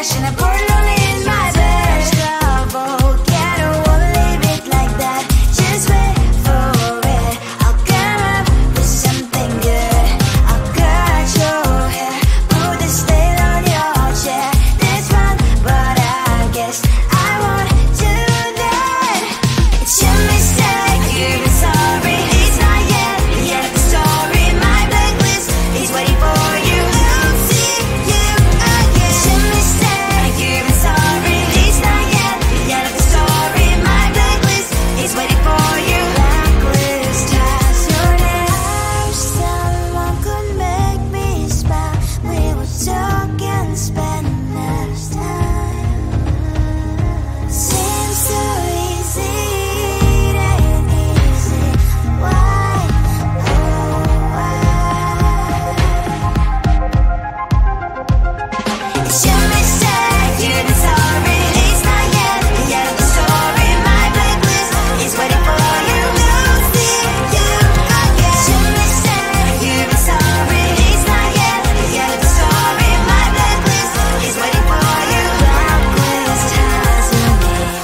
cash and I pour it all in my bed. Trouble, yeah, I don't wanna leave it like that. Just wait for it. I'll come up with something good. I'll cut your hair, put the stain on your chair. This one, but I guess I won't do that. It's your mistake, you've been sorry. It's not yet the end of the story. My blacklist is waiting for you. I'll see you again. It's your mistake, you've been sorry. It's not yet the end of the story. My blacklist is waiting for you. Blacklist has your name. I wish someone could make me smile. We would talk and spend less time. Seems so easy, it ain't easy. Why? Oh, why? It's your mistake, you've been sorry. It's not yet the end of the story. My blacklist is waiting for you. I'll see you again. It's your mistake, you've been sorry. It's not yet the end of the story. My blacklist is waiting for you. Blacklist has your name.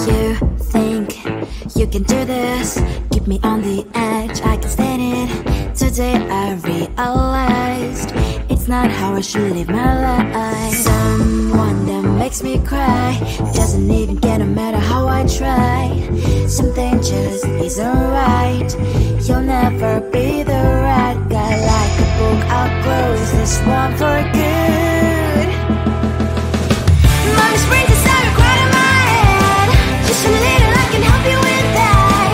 You think you can do this, keep me on the edge, I can stand it. Today I realized it's not how I should live my life. Someone that makes me cry doesn't even care no matter how I try. Something just isn't right. You'll never be the right guy. Like a book, I'll close this one for good. Mommy springs inside a quite in my head. Just a little, I can help you with that.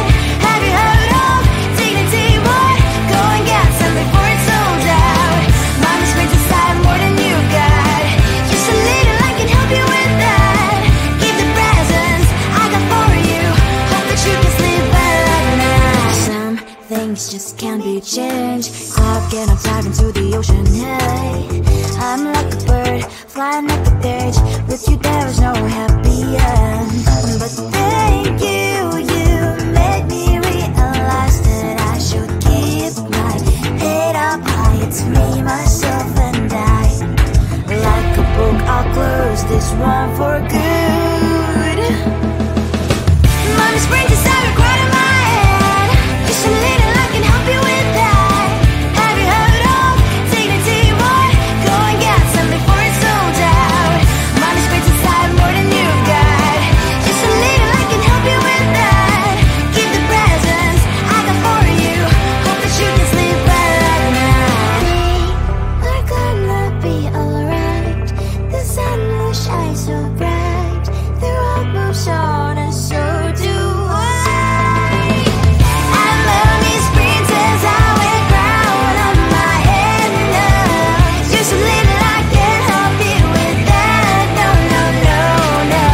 Have you heard of dignity, boy? Go and get some before it's sold out. Mommy springs inside more than you got. Just a little, I can help you with that. Give the presents I got for you. Hope that you can sleep well at night. Some things just can't be changed. I'll get on dive into the ocean, hey. I'm like a bird, flying like a cage. With you there is no happy end. But thank you, you made me realize that I should keep my head up high. It's me, myself and I. Like a book, I'll close this one for good. Mommy springs inside a quite in my head. Just a little, I can help you with that. Have you heard of dignity, boy? Go and get some before it's sold out. Mommy springs inside more than you got. Just a little, I can help you with that. Give the presents I got for you. Hope that you can sleep well at night. We're gonna be alright. The sun will shine so bright. The road moves on and so do I. And lonely springs as I wear crown on my head now. Just a little, I can help you with that. No, no, no, no.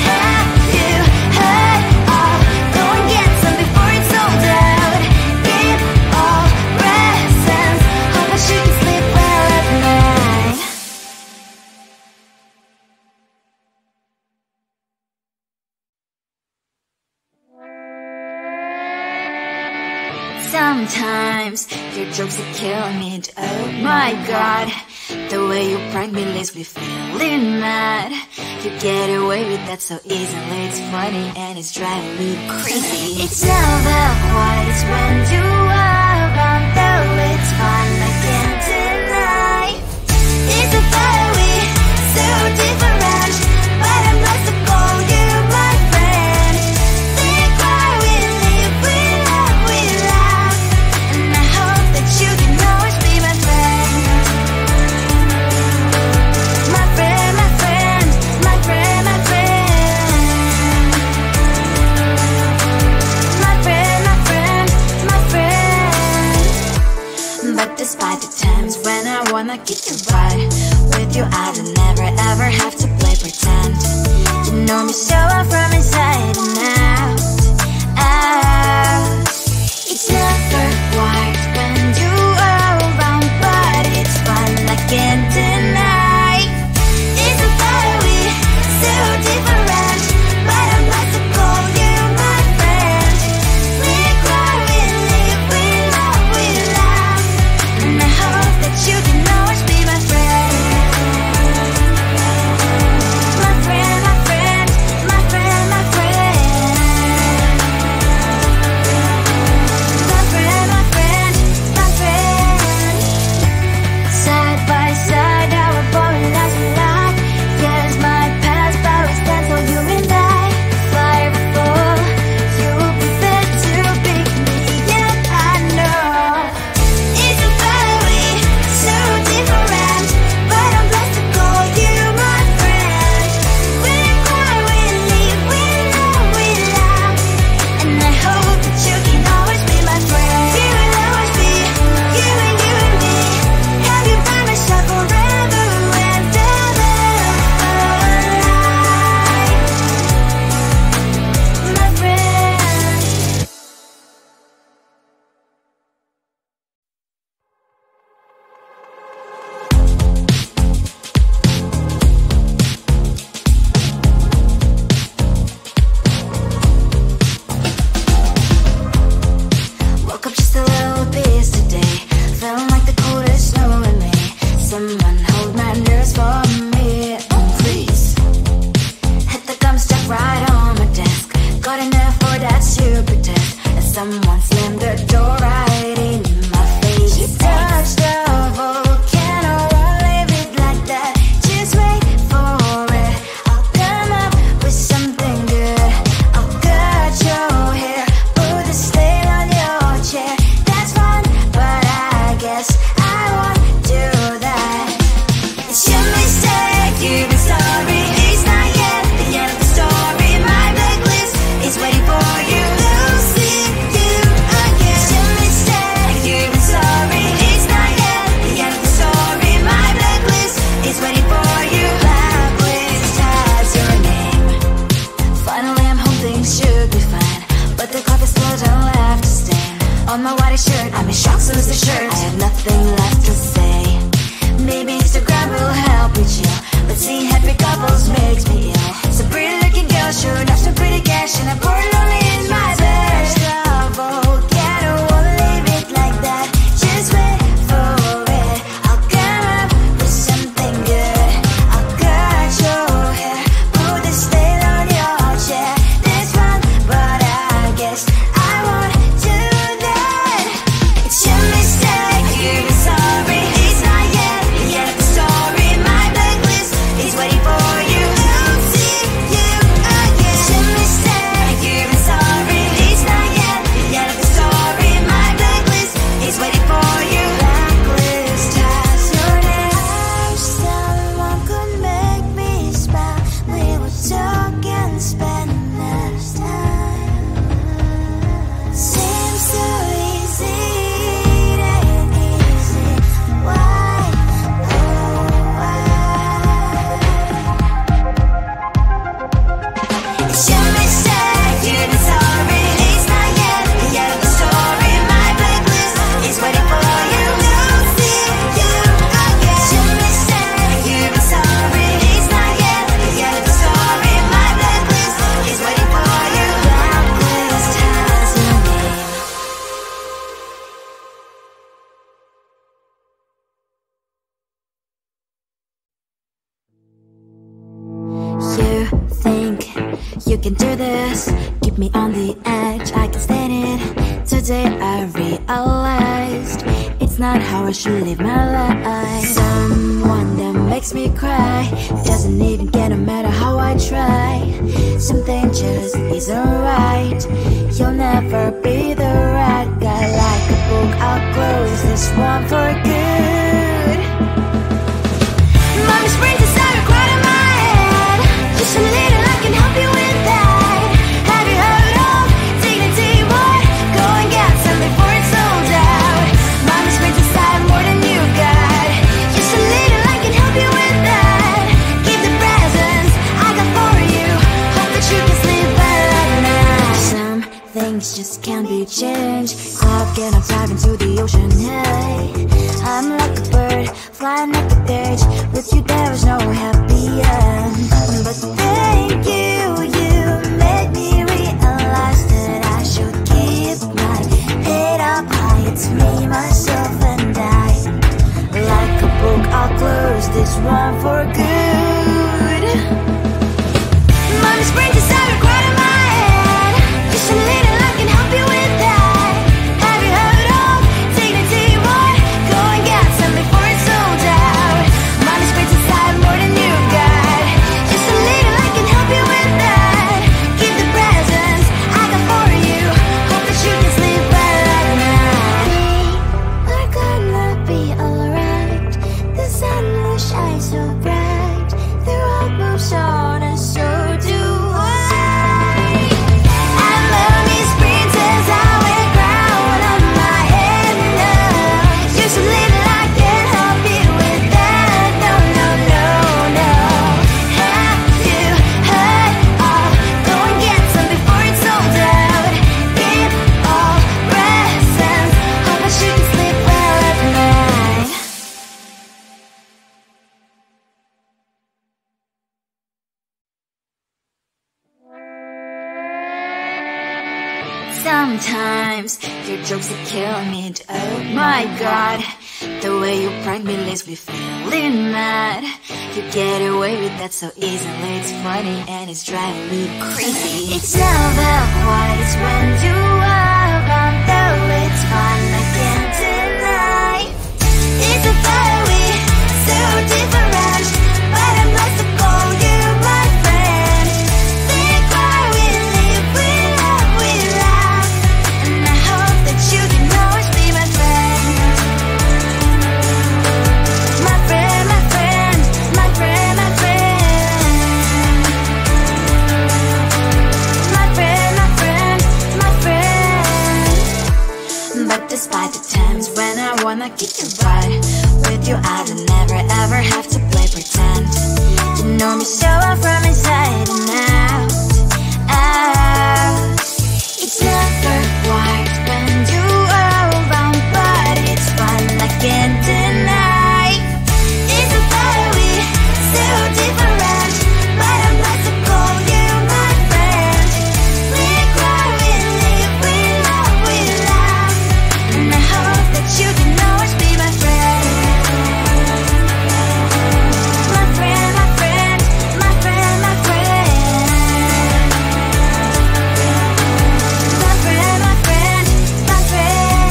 Have you heard of? Go and get some before it's sold out. Give all presents. Hope that you can sleep well at night. Sometimes your jokes that kill me. Oh my god, the way you prank me leaves me feeling mad. You get away with that so easily. It's funny and it's driving me crazy. It's never quiet, it's when you are around. Though it's fun, I can't deny. It's a fiery, so different, but I'm blessed to call you my friend. Think why we live, we love, we laugh, and I hope that you can always be my friend. My friend, my friend, my friend, my friend. My friend, my friend, my friend. But despite the times when I wanna kick you right, with you I don't never ever have to play pretend. You know me so well from inside and out, out. It's never quiet when you are around, but it's fun, I can't deny. It's a fiery, so different, but I'm blessed to call you my friend. to pretend that someone slammed the door right in my face. You touched the volcano, won't leave it like that. Just wait for it. I'll come up with something good. I'll cut your hair, put a stain on your chair. That's fun, but I guess I won't do that. It's your mistake, you've been sorry. It's not yet the end of the story. My blacklist is waiting for you. Losing you again. It's your mistake, you've been sorry. It's not yet the end of the story. My blacklist is waiting for you. Blacklist has your name. Finally I'm home, things should be fine, but the coffee still don't left to stain on my white shirt. I'm in shock, so is the shirt. I have nothing left to say. Maybe Instagram will help me chill, but seeing happy couples makes me ill. Some pretty looking girl showed off some pretty cash, and I'm bored lonely in my bed. Volcano, won't leave it like that. Just wait for it. I'll come up with something good. I'll cut your hair, put a stain on your chair. That's fun, but I guess I won't do that. It's your mistake, you've been sorry. It's not yet the end of the story. My blacklist is waiting for you. Losing you again. It's your mistake, you've been sorry. It's not yet the end of the story. My blacklist is waiting for you. Blacklist has your name. I wish someone could make me smile. We would talk and spend less time. Seems so easy, it ain't easy. Why? Oh, why? It's your mistake, you've been sorry. It's not yet the end of the story. My blacklist is waiting for you. Losing you again. It's your mistake, you've been sorry. It's not yet the end of the story. My blacklist is waiting for you. Blacklist has your name. You think you can do this, keep me on the edge, I can stand it. Today I realized it's not how I should live my life. Someone that makes me cry doesn't even get no matter how I try. Something just isn't right. You'll never be the right guy. Like a book, I'll close this one for good. Mommy springs inside a crowd in my head. Just a little, I can help you with that. Have you heard of dignity? What? Go and get some before it's sold out. Mommy springs inside more than you got. Just a little, I can help you with that. Keep the presents I got for you. Hope that you can sleep better at night. Some things just can't be changed. I've get up diving to the ocean. Hey, I'm like a bird flying like a cage. With you there is no happy end. But thank you, you made me realize that I should keep my head up high. It's me, myself and I. Like a book, I'll close this one for good. Mommy springs inside a crowd in my head. Just a little, I can help you with that. Have you heard of dignity? What? Go and get some before it's sold out. Mommy springs inside more than you got. Just a little, I can help you with that. Keep the presents I got for you. Hope that you can sleep better at night. We're gonna be alright. The sun will shine so bright. The road moves on and so do I. I'm Mommy's princess, I wear crown on my head now. Just a little, I can help you with that. No, no, no, no. Have you heard of? Go and get some before it's sold out. Give all presents. Hope that you can sleep well at night. Sometimes your jokes that kill me. Oh my god, the way you prank me leaves me feeling mad. You get away with that so easily. It's funny and it's driving me crazy. It's never quite as when you are around, though it's fun, I can't deny. It's a very so different, but I must call you my friend. Think why we live, we love, and I hope that you can always be my friend. My friend, my friend, my friend, my friend. My friend, my friend, my friend. But despite the times when I wanna kick you right, with you I don't never ever have to play pretend. You know me so well from inside and out, out. It's never quite when you are around, but it's fun, I can't deny. It's a very so different, but I must call you my friend. We cry, we live, we love, and I hope that you can always be my friend. My friend, my friend, my friend, my friend. My friend, my friend, my friend.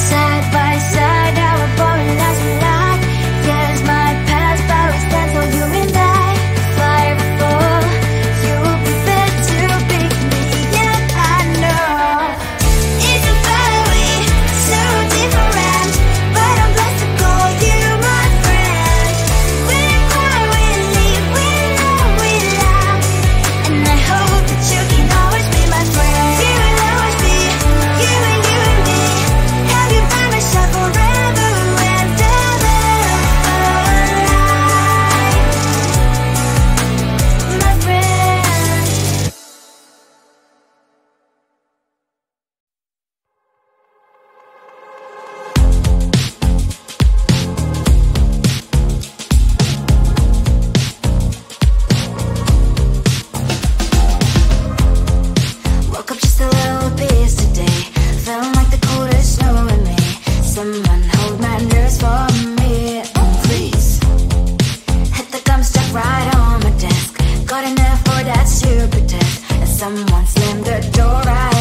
Side by side, our body lies alive. Yes, my past, but we stand for you and I. Fly before you prepare to pick me, and I know it's a very so different, but I'm blessed to call you my friend. We cry, we live, we love, and I hope that you can always be my friend. You will always be you and me. Have you by my side forever and ever alive, my friend. Woke up just a little pissed today. Feeling like the coldest snow in me. Someone hold my nerves for me, oh please. Hit the gum stuck right on my desk. Got enough for that stupid test. And someone slammed the door right